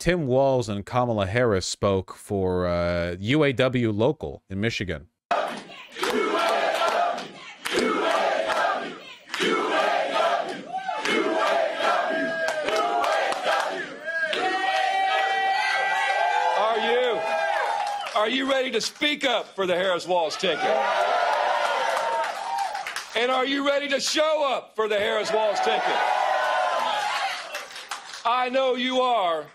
Tim Walz and Kamala Harris spoke for UAW Local in Michigan. Are you ready to speak up for the Harris-Walz ticket? And are you ready to show up for the Harris-Walz ticket? I know you are.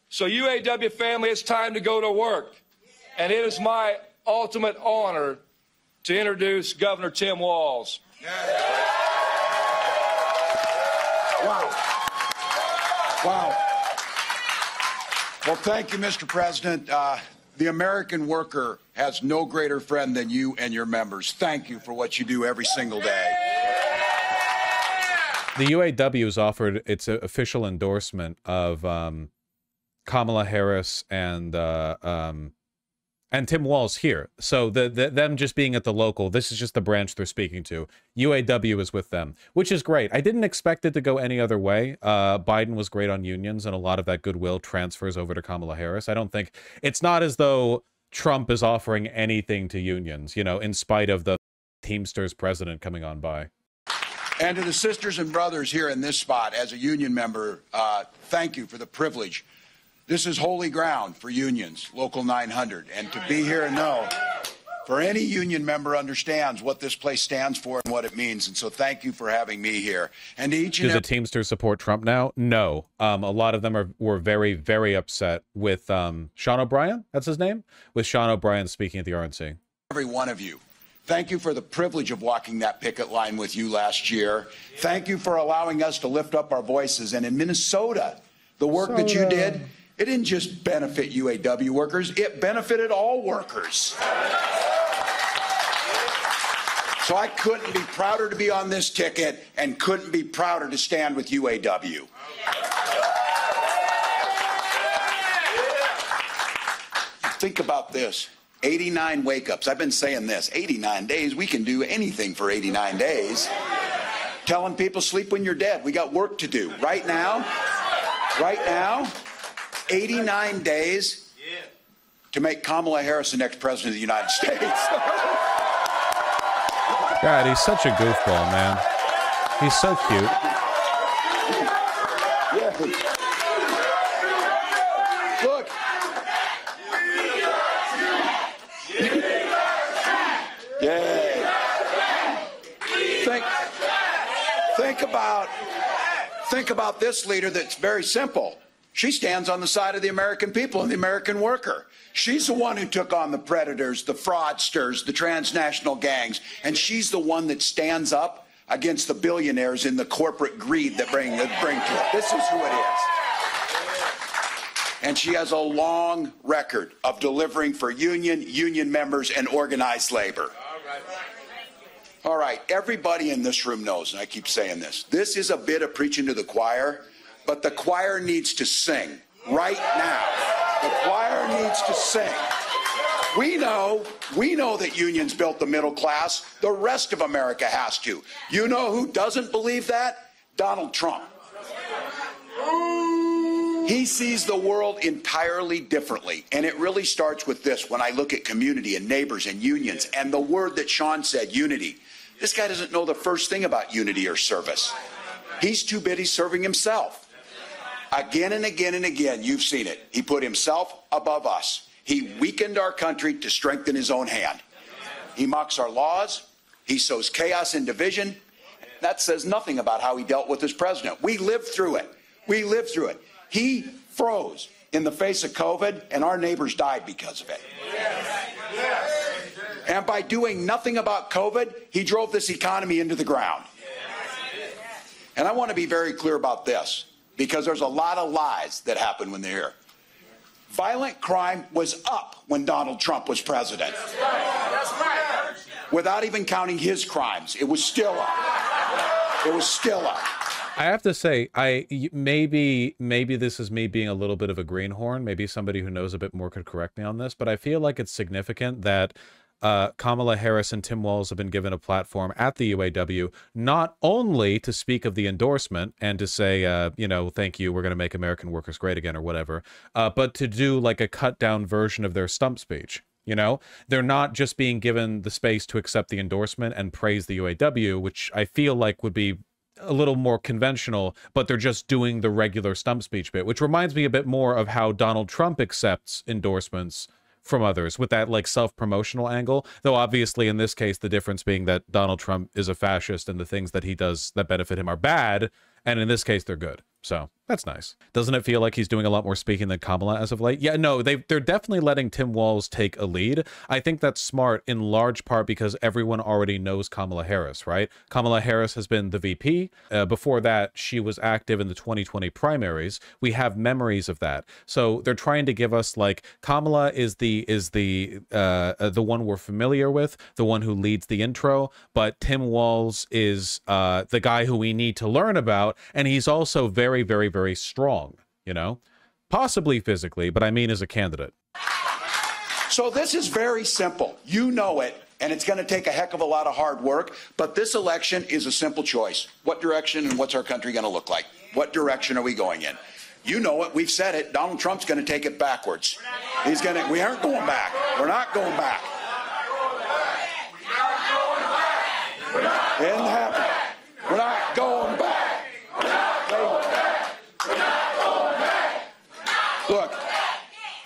So UAW family, it's time to go to work. And it is my ultimate honor to introduce Governor Tim Walz. Wow. Wow. Well, thank you, Mr. President. The American worker has no greater friend than you and your members. Thank you for what you do every single day. The UAW has offered its official endorsement of Kamala Harris and Tim Walz here. So them just being at the local, this is just the branch they're speaking to. UAW is with them, which is great. I didn't expect it to go any other way. Biden was great on unions, and a lot of that goodwill transfers over to Kamala Harris. I don't think it's not as though Trump is offering anything to unions, you know, in spite of the Teamsters president coming on by. And to the sisters and brothers here in this spot, as a union member, thank you for the privilege. This is holy ground for unions, Local 900, and to be here and know, for any union member understands what this place stands for and what it means, and so thank you for having me here. And to each and Does the Teamsters support Trump now? No. A lot of them were very, very upset with Sean O'Brien, that's his name, with Sean O'Brien speaking at the RNC. Every one of you. Thank you for the privilege of walking that picket line with you last year. Thank you for allowing us to lift up our voices. And in Minnesota, the work that you did, it didn't just benefit UAW workers, it benefited all workers. So I couldn't be prouder to be on this ticket and couldn't be prouder to stand with UAW. Think about this. 89 wake-ups. I've been saying this. 89 days. We can do anything for 89 days. Telling people sleep when you're dead. We got work to do. Right now, 89 days to make Kamala Harris the next president of the United States. God, he's such a goofball, man. He's so cute. Yeah. Look. Yeah. Think about this leader that's very simple. She stands on the side of the American people and the American worker. She's the one who took on the predators, the fraudsters, the transnational gangs, and she's the one that stands up against the billionaires in the corporate greed that bring to it. This is who it is. And she has a long record of delivering for union members, and organized labor. All right, everybody in this room knows, and I keep saying this is a bit of preaching to the choir, but the choir needs to sing right now. The choir needs to sing. We know that unions built the middle class. The rest of America has to. You know who doesn't believe that? Donald Trump. He sees the world entirely differently, and it really starts with this. When I look at community and neighbors and unions and the word that Sean said, unity, this guy doesn't know the first thing about unity or service. He's too busy serving himself. Again and again and again, you've seen it. He put himself above us. He weakened our country to strengthen his own hand. He mocks our laws. He sows chaos and division. That says nothing about how he dealt with his president. We lived through it. We lived through it. He froze in the face of COVID, and our neighbors died because of it. And by doing nothing about COVID, he drove this economy into the ground. And I want to be very clear about this, because there's a lot of lies that happen when they're here. Violent crime was up when Donald Trump was president. That's right. That's right. Without even counting his crimes, it was still up. It was still up. I have to say, maybe this is me being a little bit of a greenhorn. Maybe somebody who knows a bit more could correct me on this, but I feel like it's significant that Kamala Harris and Tim Walz have been given a platform at the UAW, not only to speak of the endorsement and to say, you know, thank you, we're going to make American workers great again or whatever, but to do like a cut down version of their stump speech. You know, they're not just being given the space to accept the endorsement and praise the UAW, which I feel like would be a little more conventional, but they're just doing the regular stump speech bit, which reminds me a bit more of how Donald Trump accepts endorsements from others with that like self-promotional angle. Though obviously in this case, the difference being that Donald Trump is a fascist and the things that he does that benefit him are bad. And in this case, they're good. So that's nice. Doesn't it feel like he's doing a lot more speaking than Kamala as of late? Yeah, no, they're definitely letting Tim Walz take a lead. I think that's smart in large part because everyone already knows Kamala Harris, right? Kamala Harris has been the VP. Before that, she was active in the 2020 primaries. We have memories of that. So they're trying to give us like Kamala is the one we're familiar with, the one who leads the intro, but Tim Walz is the guy who we need to learn about, and he's also very, very, very strong, you know, possibly physically, but I mean as a candidate. So this is very simple. You know it, and it's going to take a heck of a lot of hard work, but this election is a simple choice. What direction and what's our country going to look like? What direction are we going in? You know it. We've said it. Donald Trump's going to take it backwards. We aren't going back. We're not going back. Isn't happening. We're not going back. Look,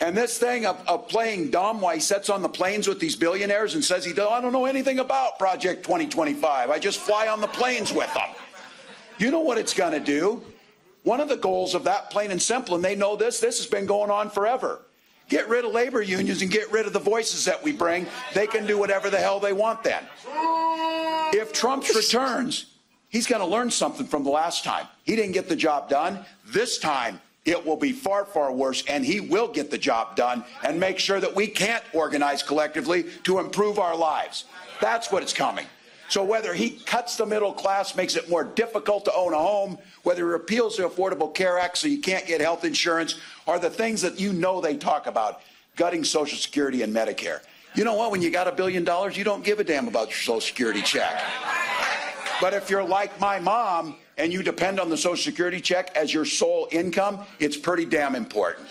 and this thing of playing dumb while he sits on the planes with these billionaires and says I don't know anything about Project 2025. I just fly on the planes with them. You know what it's going to do? One of the goals of that, plain and simple, and they know this has been going on forever. Get rid of labor unions and get rid of the voices that we bring. They can do whatever the hell they want then. If Trump returns, he's going to learn something from the last time. He didn't get the job done. This time, it will be far, far worse, and he will get the job done and make sure that we can't organize collectively to improve our lives. That's what it's coming. So whether he cuts the middle class, makes it more difficult to own a home, whether he repeals the Affordable Care Act so you can't get health insurance, are the things that you know they talk about, gutting Social Security and Medicare. You know what? When you got $1 billion, you don't give a damn about your Social Security check. But if you're like my mom and you depend on the Social Security check as your sole income, it's pretty damn important.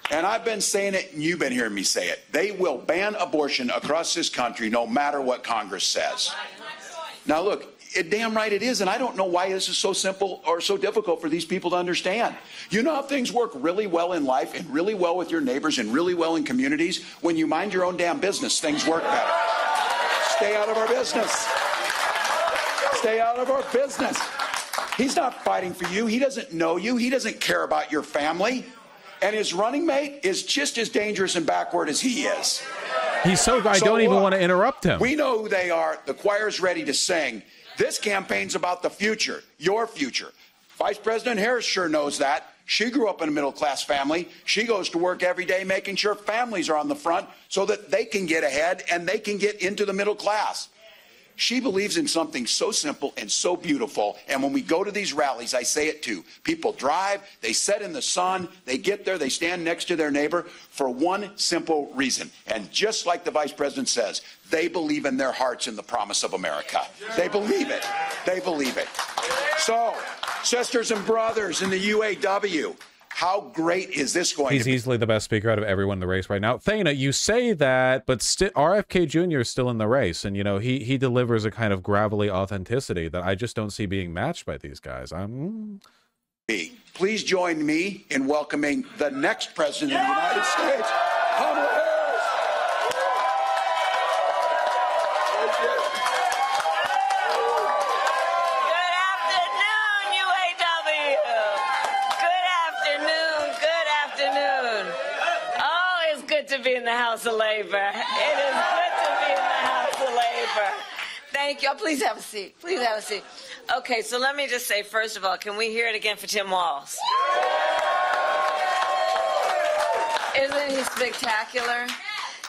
And I've been saying it, and you've been hearing me say it. They will ban abortion across this country no matter what Congress says. Now, look, damn right it is, and I don't know why this is so simple or so difficult for these people to understand. You know how things work really well in life and really well with your neighbors and really well in communities? When you mind your own damn business, things work better. Stay out of our business. Stay out of our business. He's not fighting for you. He doesn't know you. He doesn't care about your family. And his running mate is just as dangerous and backward as he is. He's so I don't even want to interrupt him. We know who they are. The choir's ready to sing. This campaign's about the future, your future. Vice President Harris sure knows that. She grew up in a middle-class family. She goes to work every day making sure families are on the front so that they can get ahead and they can get into the middle class. She believes in something so simple and so beautiful. And when we go to these rallies, I say it too. People drive, they sit in the sun, they get there, they stand next to their neighbor for one simple reason. And just like the vice president says, they believe in their hearts in the promise of America. They believe it. They believe it. So, sisters and brothers in the UAW, how great is this going to be? He's easily the best speaker out of everyone in the race right now. Thana, you say that, but RFK Jr. is still in the race, and, you know, he delivers a kind of gravelly authenticity that I just don't see being matched by these guys. Please join me in welcoming the next president of the United States, Kamala Harris. To be in the House of Labor. It is good to be in the House of Labor. Thank you. Please have a seat. Please have a seat. Okay, so let me just say, first of all, can we hear it again for Tim Walz? Isn't he spectacular?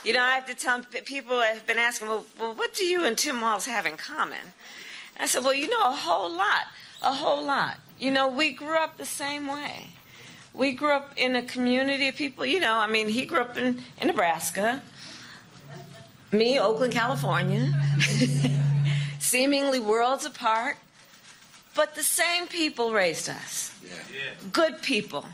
You know, I have to tell people have been asking, well, what do you and Tim Walz have in common? And I said, well, you know, a whole lot. You know, we grew up the same way. We grew up in a community of people, you know, I mean, he grew up in Nebraska. Me, Oakland, California, seemingly worlds apart, but the same people raised us. Good people,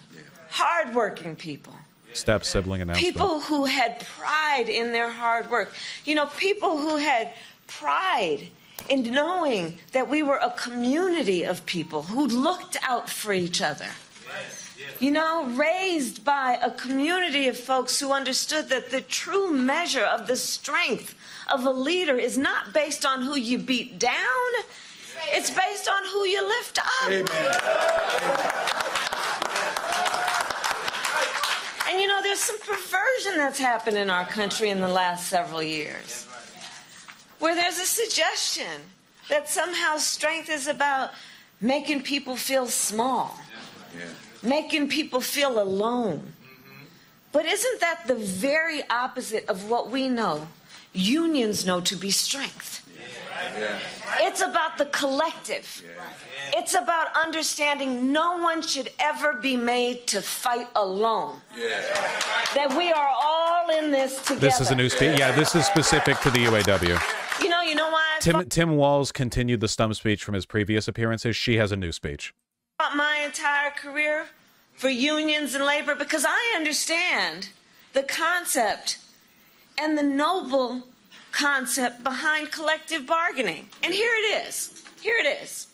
hardworking people. Step sibling announcement. People who had pride in their hard work. You know, people who had pride in knowing that we were a community of people who looked out for each other. You know, raised by a community of folks who understood that the true measure of the strength of a leader is not based on who you beat down, it's based on who you lift up. Amen. And you know, there's some perversion that's happened in our country in the last several years, where there's a suggestion that somehow strength is about making people feel small, making people feel alone. But isn't that the very opposite of what we know unions know to be strength? It's about the collective. It's about understanding no one should ever be made to fight alone. That we are all in this together. This is a new speech. Yeah, this is specific to the UAW. You know why? Tim Walz continued the stump speech from his previous appearances. She has a new speech. My entire career for unions and labor, because I understand the concept and the noble concept behind collective bargaining. And here it is. Here it is.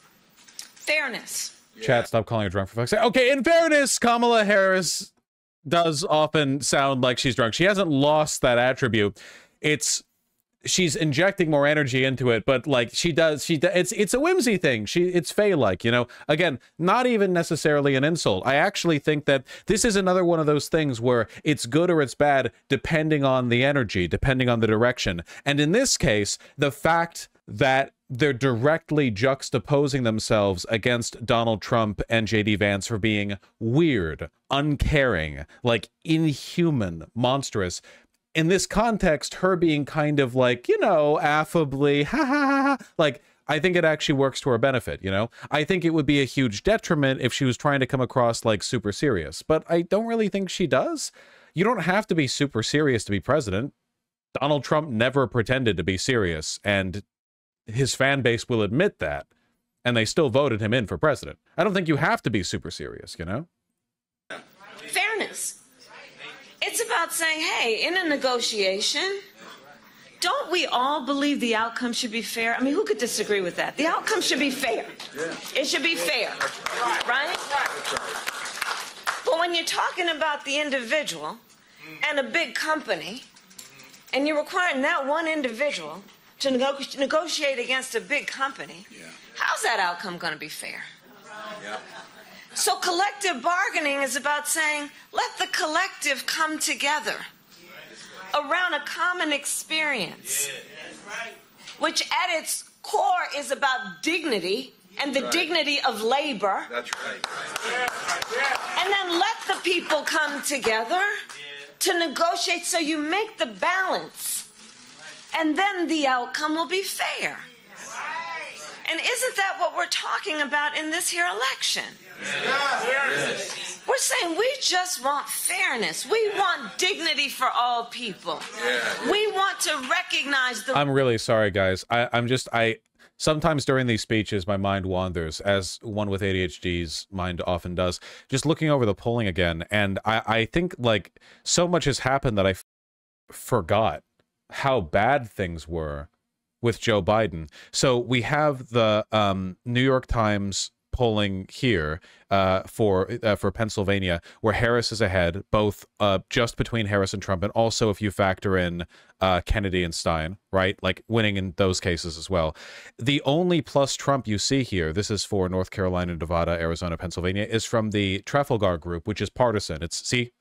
Fairness. Chat, stop calling her drunk for fuck's sake. Okay, in fairness, Kamala Harris does often sound like she's drunk. She hasn't lost that attribute. She's injecting more energy into it, but like it's a whimsy thing. It's Faye-like, you know. Again, not even necessarily an insult. I actually think that this is another one of those things where it's good or it's bad depending on the energy, depending on the direction. And in this case, the fact that they're directly juxtaposing themselves against Donald Trump and JD Vance for being weird, uncaring, like inhuman, monstrous. In this context, her being kind of like, you know, affably, ha ha ha ha, like, I think it actually works to her benefit, you know? I think it would be a huge detriment if she was trying to come across like super serious, but I don't really think she does. You don't have to be super serious to be president. Donald Trump never pretended to be serious, and his fan base will admit that, and they still voted him in for president. I don't think you have to be super serious, you know? Fairness. It's about saying, hey, in a negotiation, don't we all believe the outcome should be fair? I mean, who could disagree with that? The outcome should be fair. It should be fair, right? But when you're talking about the individual and a big company, and you're requiring that one individual to negotiate against a big company, how's that outcome going to be fair? So collective bargaining is about saying, let the collective come together around a common experience, which at its core is about dignity and the dignity of labor. That's right. And then let the people come together to negotiate so you make the balance, and then the outcome will be fair. And isn't that what we're talking about in this here election? We're saying we just want fairness. We want dignity for all people. We want to recognize the... I'm really sorry, guys. Sometimes during these speeches, my mind wanders, as one with ADHD's mind often does. Just looking over the polling again, and I think, like, so much has happened that I forgot how bad things were with Joe Biden. So we have the New York Times polling here for Pennsylvania, where Harris is ahead, both just between Harris and Trump, and also if you factor in Kennedy and Stein, right? Like winning in those cases as well. The only plus Trump you see here, this is for North Carolina, Nevada, Arizona, Pennsylvania, is from the Trafalgar Group, which is partisan. It's, see,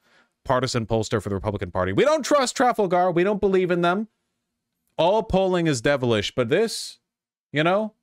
partisan pollster for the Republican Party. We don't trust Trafalgar. We don't believe in them. All polling is devilish, but this, you know,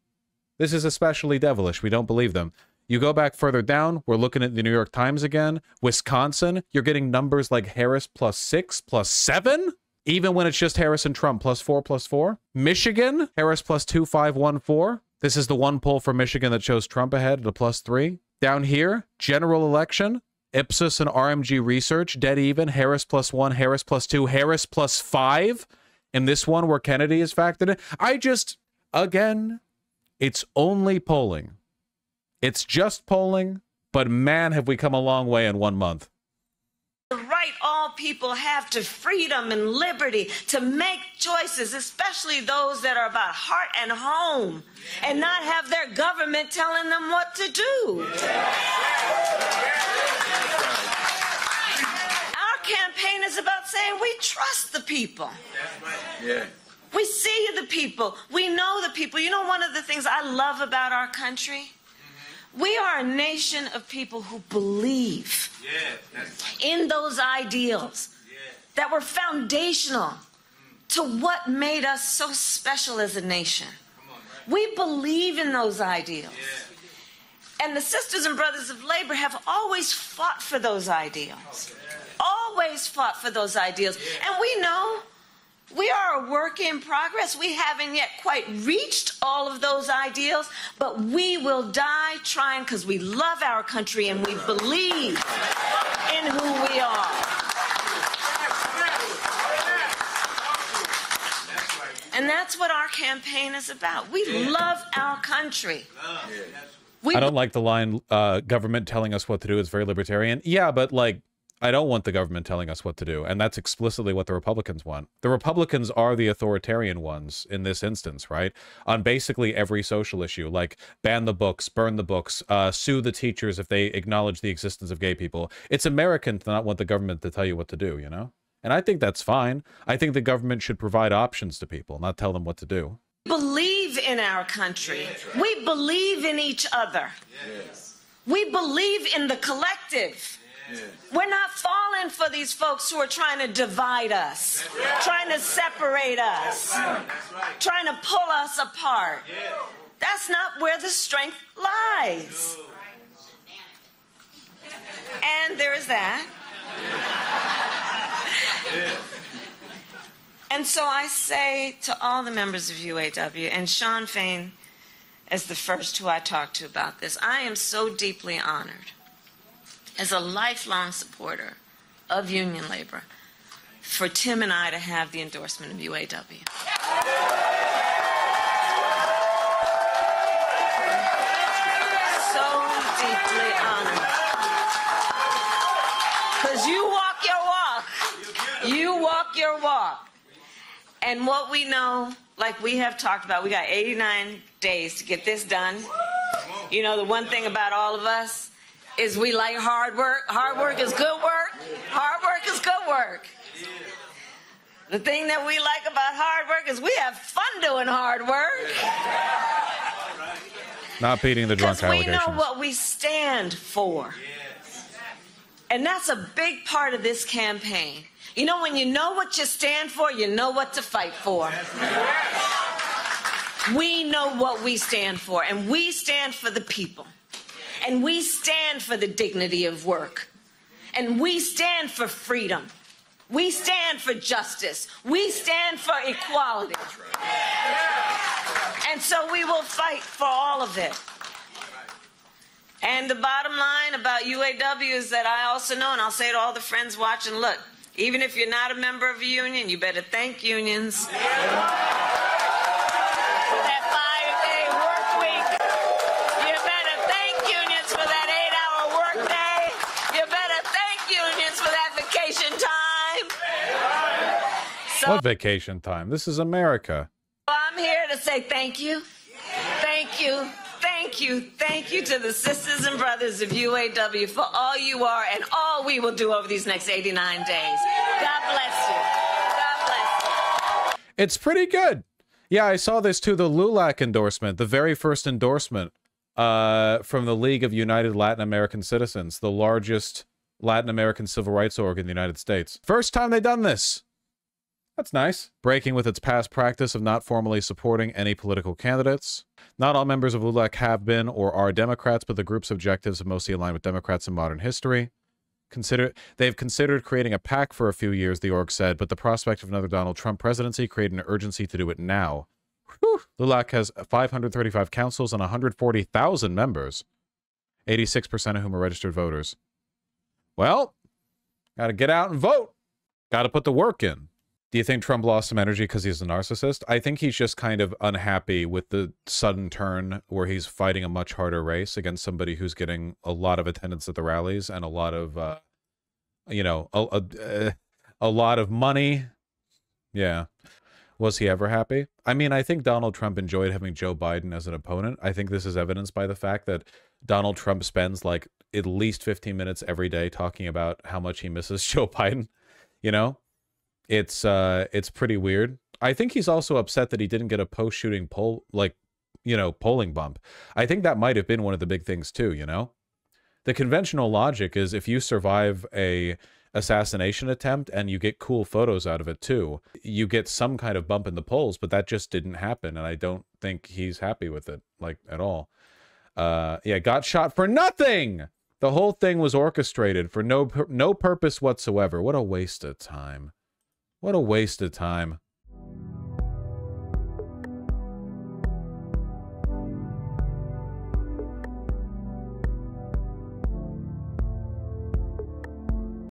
this is especially devilish. We don't believe them. You go back further down, we're looking at the New York Times again. Wisconsin, you're getting numbers like Harris +6, +7, even when it's just Harris and Trump +4, +4. Michigan, Harris +2, 5, 1, 4. This is the one poll for Michigan that shows Trump ahead at a +3. Down here, general election, Ipsos and RMG Research, dead even, Harris +1, Harris +2, Harris +5. In this one where Kennedy is factored in, again, it's only polling. It's just polling, but man, have we come a long way in 1 month. The right all people have to freedom and liberty to make choices, especially those that are about heart and home, and not have their government telling them what to do. Our campaign is about saying we trust the people. We see the people. We know the people. You know, one of the things I love about our country? We are a nation of people who believe in those ideals that were foundational to what made us so special as a nation. We believe in those ideals. And the Sisters and Brothers of Labor have always fought for those ideals. Always fought for those ideals. And we know we are a work in progress. We haven't yet quite reached all of those ideals, but we will die trying because we love our country and we believe in who we are. And that's what our campaign is about. We love our country. I don't like the line, government telling us what to do is very libertarian. Yeah, but like, I don't want the government telling us what to do, and that's explicitly what the Republicans want. The Republicans are the authoritarian ones in this instance, right? On basically every social issue, like ban the books, burn the books, sue the teachers if they acknowledge the existence of gay people. It's American to not want the government to tell you what to do, you know? And I think that's fine. I think the government should provide options to people, not tell them what to do. We believe in our country. We believe in each other. We believe in the collective. We're not falling for these folks who are trying to divide us, trying to separate us, trying to pull us apart. That's not where the strength lies. And there is that. And so I say to all the members of UAW, and Shawn Fain as the first who I talked to about this, I am so deeply honored as a lifelong supporter of union labor for Tim and I to have the endorsement of UAW. So deeply honored. Because you walk your walk. You walk your walk. And what we know, like we have talked about, we got 89 days to get this done. You know, the one thing about all of us is we like hard work. Hard work is good work. Hard work is good work. The thing that we like about hard work is we have fun doing hard work. Not beating the drunk allegations. Because we know what we stand for. And that's a big part of this campaign. You know, when you know what you stand for, you know what to fight for. We know what we stand for, and we stand for the people. And we stand for the dignity of work. And we stand for freedom. We stand for justice. We stand for equality. And so we will fight for all of it. And the bottom line about UAW is that I also know, and I'll say to all the friends watching, look, even if you're not a member of a union, you better thank unions. What vacation time? This is America. I'm here to say thank you. Thank you. Thank you. Thank you to the sisters and brothers of UAW for all you are and all we will do over these next 89 days. God bless you. God bless you. It's pretty good. Yeah, I saw this too, the LULAC endorsement, the very first endorsement from the League of United Latin American Citizens, the largest Latin American civil rights org in the United States. First time they've done this. That's nice. Breaking with its past practice of not formally supporting any political candidates. Not all members of LULAC have been or are Democrats, but the group's objectives have mostly aligned with Democrats in modern history. They've considered creating a PAC for a few years, the org said, but the prospect of another Donald Trump presidency created an urgency to do it now. Whew. LULAC has 535 councils and 140,000 members, 86% of whom are registered voters. Well, gotta get out and vote. Gotta put the work in. Do you think Trump lost some energy because he's a narcissist? I think he's just kind of unhappy with the sudden turn where he's fighting a much harder race against somebody who's getting a lot of attendance at the rallies and a lot of, you know, a lot of money. Yeah. Was he ever happy? I mean, I think Donald Trump enjoyed having Joe Biden as an opponent. I think this is evidenced by the fact that Donald Trump spends like at least 15 minutes every day talking about how much he misses Joe Biden, you know? It's pretty weird. I think he's also upset that he didn't get a post-shooting poll, like, you know, polling bump. I think that might have been one of the big things too, you know? The conventional logic is if you survive a assassination attempt and you get cool photos out of it too, you get some kind of bump in the polls, but that just didn't happen, and I don't think he's happy with it, like, at all. Yeah, got shot for nothing! The whole thing was orchestrated for no purpose whatsoever. What a waste of time. What a waste of time.